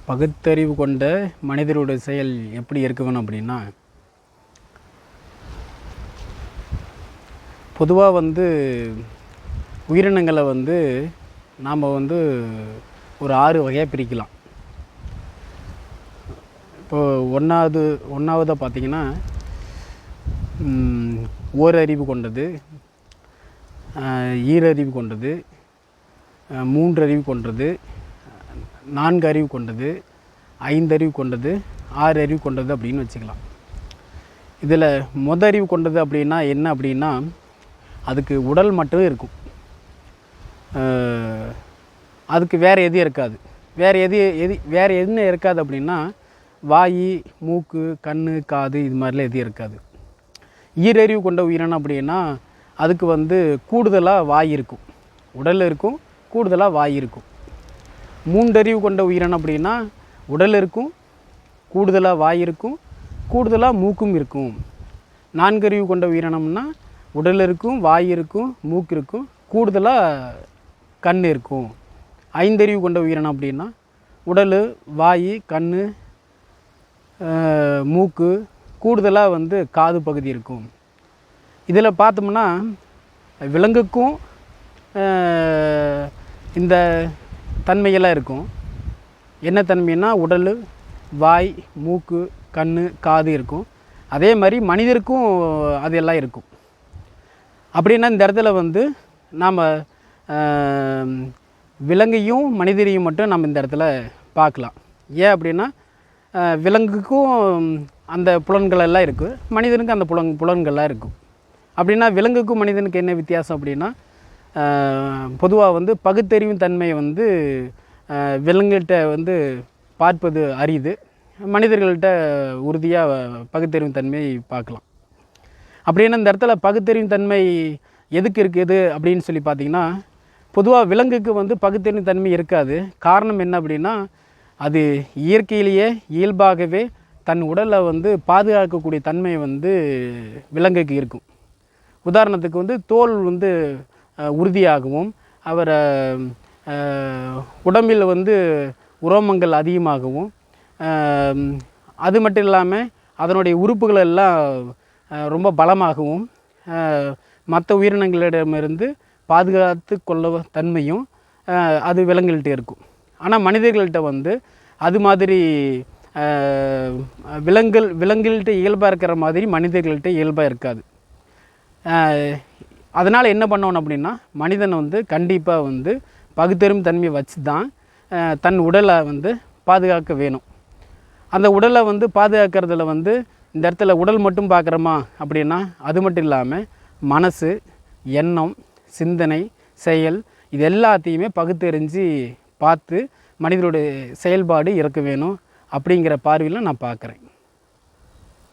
பகுத்தறிவு கொண்ட மனிதருடைய செயல் எப்படி இருக்க வேணும் அப்படின்னா, பொதுவாக உயிரினங்களை நாம் ஒரு 6 வகையாக பிரிக்கலாம். இப்போது ஒன்றாவதாக பார்த்திங்கன்னா, ஓரறிவு கொண்டது, ஈரறிவு கொண்டது, 3 அறிவு கொண்டது, 4 அறிவு கொண்டது, 5 அறிவு கொண்டது, 6 அறிவு கொண்டது அப்படின்னு வச்சுக்கலாம். இதில் அறிவு கொண்டது அப்படின்னா என்ன அப்படின்னா, அதுக்கு உடல் மட்டும் இருக்கும், அதுக்கு வேறு எதுவும் இருக்காது. வேறு என்ன இருக்காது அப்படின்னா, வாய், மூக்கு, கண், காது இது மாதிரிலாம் எதுவும் இருக்காது. ஈரறிவு கொண்ட உயிரினம் அப்படின்னா அதுக்கு கூடுதலாக வாய் இருக்கும், உடல் இருக்கும், கூடுதலாக வாய் இருக்கும். 3 அறிவு கொண்ட உயிரினம் அப்படின்னா உடல் இருக்கும், கூடுதலாக வாய் இருக்கும், கூடுதலாக மூக்கும் இருக்கும். 4 அறிவு கொண்ட உயிரினம்னா உடல் இருக்கும், வாய் இருக்கும், மூக்கு இருக்கும், கூடுதலாக கண் இருக்கும். 5 அறிவு கொண்ட உயிரினம் அப்படின்னா உடல், வாய், கண், மூக்கு, கூடுதலாக காது பகுதி இருக்கும். இதில் பார்த்தோம்னா விலங்குக்கும் இந்த தன்மையெல்லாம் இருக்கும். என்ன தன்மைன்னா உடல், வாய், மூக்கு, கண், காது இருக்கும். அதே மாதிரி மனிதருக்கும் அதெல்லாம் இருக்கும். அப்படின்னா இந்த இடத்துல நாம் விலங்கையும் மனிதரையும் மட்டும் நம்ம இந்த இடத்துல பார்க்கலாம். ஏன் அப்படின்னா, விலங்குக்கும் அந்த புலன்கள் எல்லாம் இருக்குது, மனிதனுக்கு அந்த புலன்கள்லாம் இருக்கும். அப்படின்னா விலங்குக்கும் மனிதனுக்கு என்ன வித்தியாசம் அப்படின்னா, பொதுவாக பகுத்தறிவின் தன்மையை விலங்குகிட்ட பார்ப்பது அரிது, மனிதர்கள்ட்ட உறுதியாக பகுத்தறிவின் தன்மையை பார்க்கலாம். அப்படின்னா இந்த இடத்துல பகுத்தறிவின் தன்மை எதுக்கு இருக்குது அப்படின்னு சொல்லி பார்த்திங்கன்னா, பொதுவாக விலங்குக்கு பகுத்தறிவின் தன்மை இருக்காது. காரணம் என்ன அப்படின்னா, அது இயற்கையிலேயே இயல்பாகவே தன் உடலை பாதுகாக்கக்கூடிய தன்மை விலங்குக்கு இருக்கும். உதாரணத்துக்கு தோல் உறுதியாகவும், அவரை உடம்பில் உரோமங்கள் அதிகமாகவும், அது மட்டும் இல்லாமல் அதனுடைய உறுப்புகள் எல்லாம் ரொம்ப பலமாகவும், மற்ற உயிரினங்களிடமிருந்து பாதுகாத்து கொள்ள தன்மையும் அது விலங்குகள்கிட்ட இருக்கும். ஆனால் மனிதர்கள்ட்ட அது மாதிரி விலங்குகள்கிட்ட இயல்பாக இருக்கிற மாதிரி மனிதர்கள்ட்ட இயல்பாக இருக்காது. அதனால் என்ன பண்ணணும் அப்படின்னா, மனிதன் கண்டிப்பாக பகுத்தறிவு தன்மையை வச்சு தான் தன் உடலை பாதுகாக்க வேணும். அந்த உடலை பாதுகாக்கிறதுல இந்த இடத்துல உடல் மட்டும் பார்க்குறோமா அப்படின்னா, அது மட்டும் இல்லாமல் மனசு, எண்ணம், சிந்தனை, செயல் இது எல்லாத்தையுமே பகுத்தறிஞ்சு பார்த்து மனிதனுடைய செயல்பாடு இருக்க வேணும் அப்படிங்கிற பார்வையில் நான் பார்க்குறேன்.